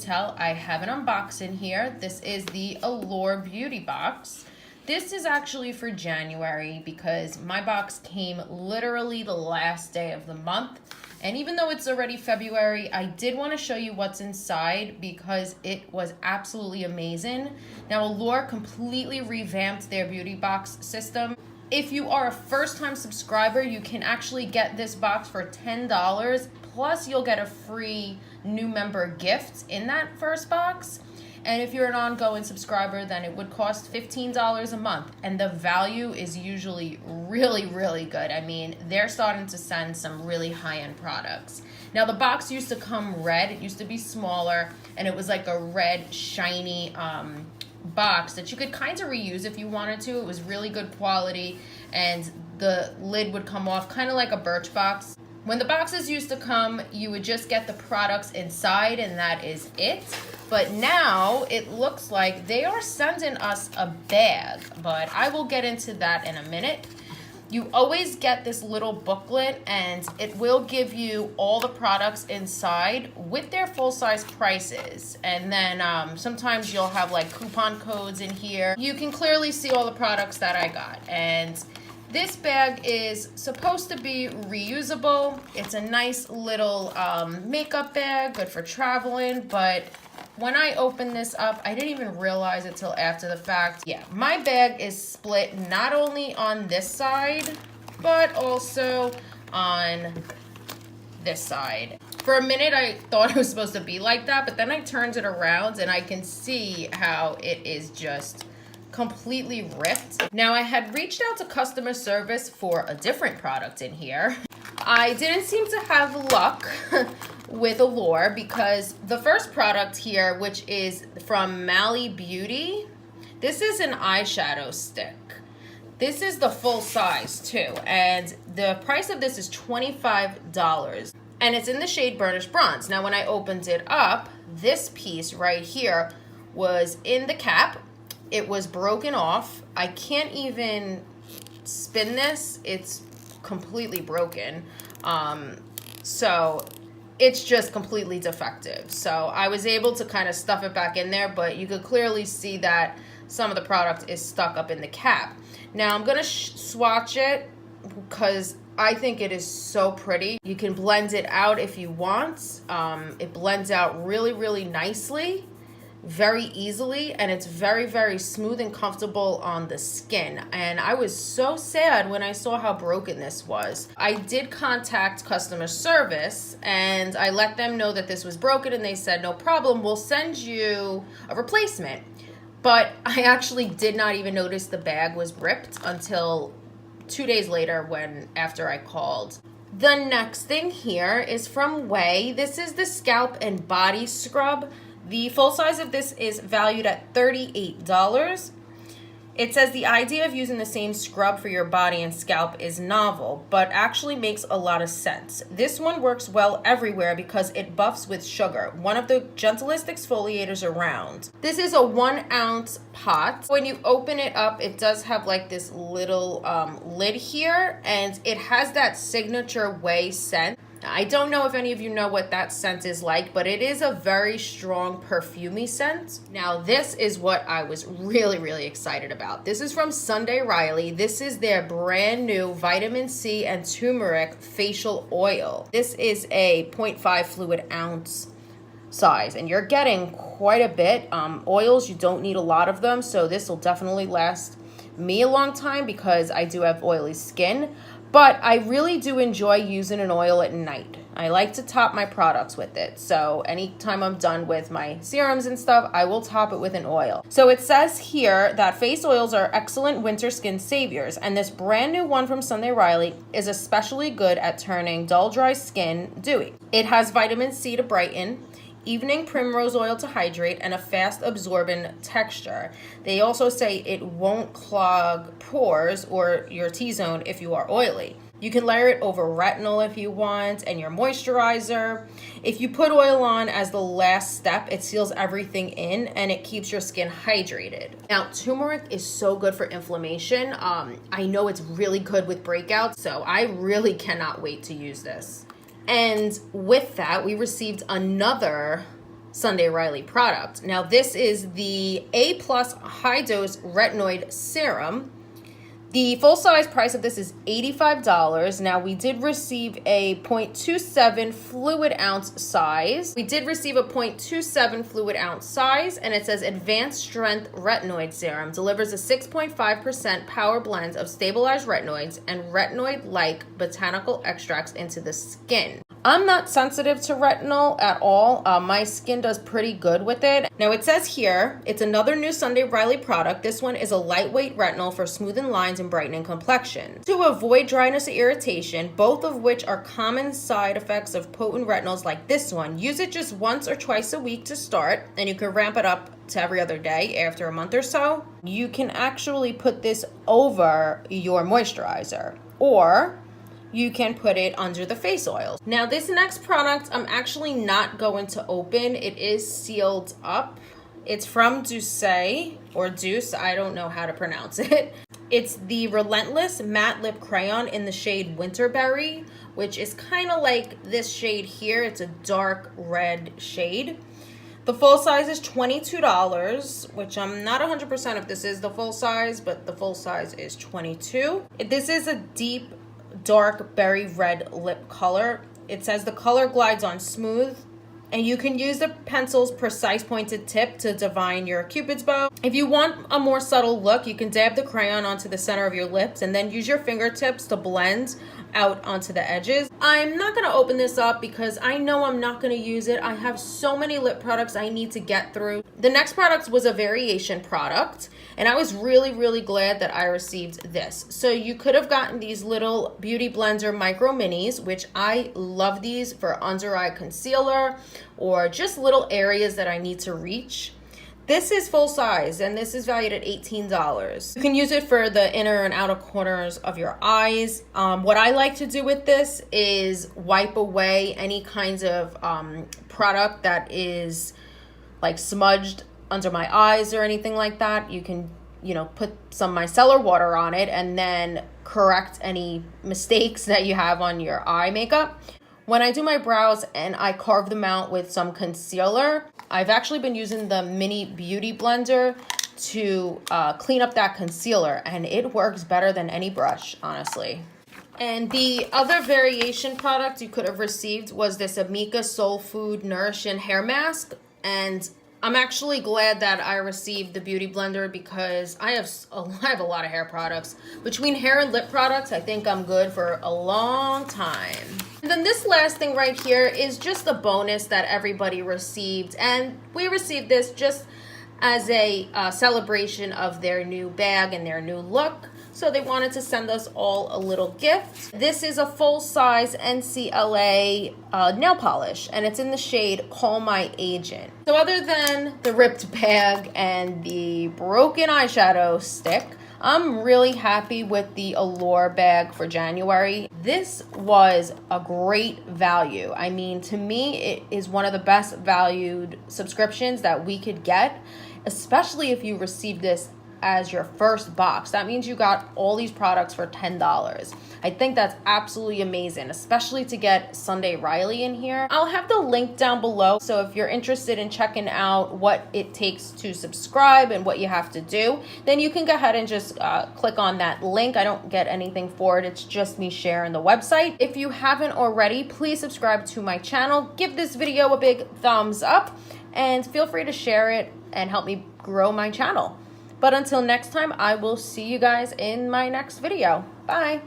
tell, I have an unboxing here. This is the Allure Beauty Box. This is actually for January because my box came literally the last day of the month. And even though it's already February, I did want to show you what's inside because it was absolutely amazing. Now, Allure completely revamped their beauty box system. If you are a first-time subscriber, you can actually get this box for $10, plus you'll get a free new member gift in that first box. And if you're an ongoing subscriber, then it would cost $15 a month. And the value is usually really, really good. I mean, they're starting to send some really high-end products. Now, the box used to come red. It used to be smaller, and it was like a red, shiny box that you could kind of reuse if you wanted to. It was really good quality, and the lid would come off kind of like a Birchbox. When the boxes used to come, you would just get the products inside, and that is it. But now it looks like they are sending us a bag, but I will get into that in a minute. You always get this little booklet, and it will give you all the products inside with their full-size prices. And then sometimes you'll have like coupon codes in here. You can clearly see all the products that I got. And this bag is supposed to be reusable. It's a nice little makeup bag, good for traveling, but when I opened this up, I didn't even realize it till after the fact. Yeah, my bag is split not only on this side, but also on this side. For a minute, I thought it was supposed to be like that, but then I turned it around and I can see how it is just completely ripped. Now, I had reached out to customer service for a different product in here. I didn't seem to have luck with Allure because the first product here, which is from Allure Beauty, this is an eyeshadow stick. This is the full size too, and the price of this is $25, and it's in the shade Burnished Bronze. Now, when I opened it up, this piece right here was in the cap. It was broken off. I can't even spin this. It's completely broken. So it's just completely defective. So I was able to kind of stuff it back in there, but you could clearly see that some of the product is stuck up in the cap. Now I'm gonna swatch it because I think it is so pretty. You can blend it out if you want. It blends out really, really nicely, very easily, and it's very, very smooth and comfortable on the skin. And I was so sad when I saw how broken this was. I did contact customer service and I let them know that this was broken, and they said, no problem, we'll send you a replacement. But I actually did not even notice the bag was ripped until 2 days later after I called. The next thing here is from Way. This is the Scalp and Body Scrub. The full size of this is valued at $38. It says the idea of using the same scrub for your body and scalp is novel, but actually makes a lot of sense. This one works well everywhere because it buffs with sugar, one of the gentlest exfoliators around. This is a 1 ounce pot. When you open it up, it does have like this little lid here, and it has that signature Way scent. I don't know if any of you know what that scent is like, but it is a very strong perfumey scent. Now, this is what I was really, really excited about. This is from Sunday Riley. This is their brand new vitamin C and turmeric facial oil. This is a 0.5 fluid ounce size, and you're getting quite a bit. Oils, you don't need a lot of them, so this will definitely last me a long time because I do have oily skin. But I really do enjoy using an oil at night. I like to top my products with it. So anytime I'm done with my serums and stuff, I will top it with an oil. So it says here that face oils are excellent winter skin saviors. And this brand new one from Sunday Riley is especially good at turning dull, dry skin dewy. It has vitamin C to brighten, evening primrose oil to hydrate, and a fast absorbent texture. They also say it won't clog pores or your T-zone if you are oily. You can layer it over retinol if you want, and your moisturizer. If you put oil on as the last step, it seals everything in and it keeps your skin hydrated. Now, turmeric is so good for inflammation. I know it's really good with breakouts, so I really cannot wait to use this. And with that, we received another Sunday Riley product. Now this is the A+ high dose retinoid serum. The full size price of this is $85. Now we did receive a 0.27 fluid ounce size. And it says advanced strength retinoid serum delivers a 6.5% power blend of stabilized retinoids and retinoid-like botanical extracts into the skin. I'm not sensitive to retinol at all. My skin does pretty good with it. Now it says here, it's another new Sunday Riley product. This one is a lightweight retinol for smoothing lines and brightening complexion. To avoid dryness or irritation, both of which are common side effects of potent retinols like this one, use it just once or twice a week to start, and you can ramp it up to every other day after a month or so. You can actually put this over your moisturizer, or you can put it under the face oils. Now this next product I'm actually not going to open. It is sealed up. It's from Douce, or Deuce, I don't know how to pronounce it. It's the Relentless Matte Lip Crayon in the shade Winterberry, which is kind of like this shade here. It's a dark red shade. The full size is $22, which I'm not 100% if this is the full size, but the full size is $22. This is a deep dark berry red lip color. It says the color glides on smooth, and you can use the pencil's precise pointed tip to divine your cupid's bow. If you want a more subtle look, you can dab the crayon onto the center of your lips and then use your fingertips to blend out onto the edges. I'm not going to open this up because I know I'm not going to use it. I have so many lip products I need to get through. The next product was a variation product, and I was really glad that I received this. So you could have gotten these little Beauty Blender Micro Minis, which I love these for under eye concealer or just little areas that I need to reach. This is full size, and this is valued at $18. You can use it for the inner and outer corners of your eyes. What I like to do with this is wipe away any kinds of product that is like smudged under my eyes or anything like that. You can, put some micellar water on it and then correct any mistakes that you have on your eye makeup. When I do my brows and I carve them out with some concealer, I've actually been using the mini beauty blender to clean up that concealer, and it works better than any brush, honestly. And the other variation product you could have received was this Amika Soul Food Nourishing Hair Mask, and I'm actually glad that I received the beauty blender because I have a lot of hair products. Between hair and lip products, I think I'm good for a long time. And then this last thing right here is just a bonus that everybody received, and we received this just as a celebration of their new bag and their new look. So they wanted to send us all a little gift. This is a full-size NCLA nail polish, and it's in the shade Call My Agent. So other than the ripped bag and the broken eyeshadow stick, I'm really happy with the Allure bag for January. This was a great value. I mean, to me, it is one of the best valued subscriptions that we could get, especially if you receive this as your first box. That means you got all these products for $10. I think that's absolutely amazing, especially to get Sunday Riley in here. I'll have the link down below, so if you're interested in checking out what it takes to subscribe and what you have to do, then you can go ahead and just click on that link. I don't get anything for it. It's just me sharing the website. If you haven't already, please subscribe to my channel. Give this video a big thumbs up, and feel free to share it and help me grow my channel. But until next time, I will see you guys in my next video. Bye.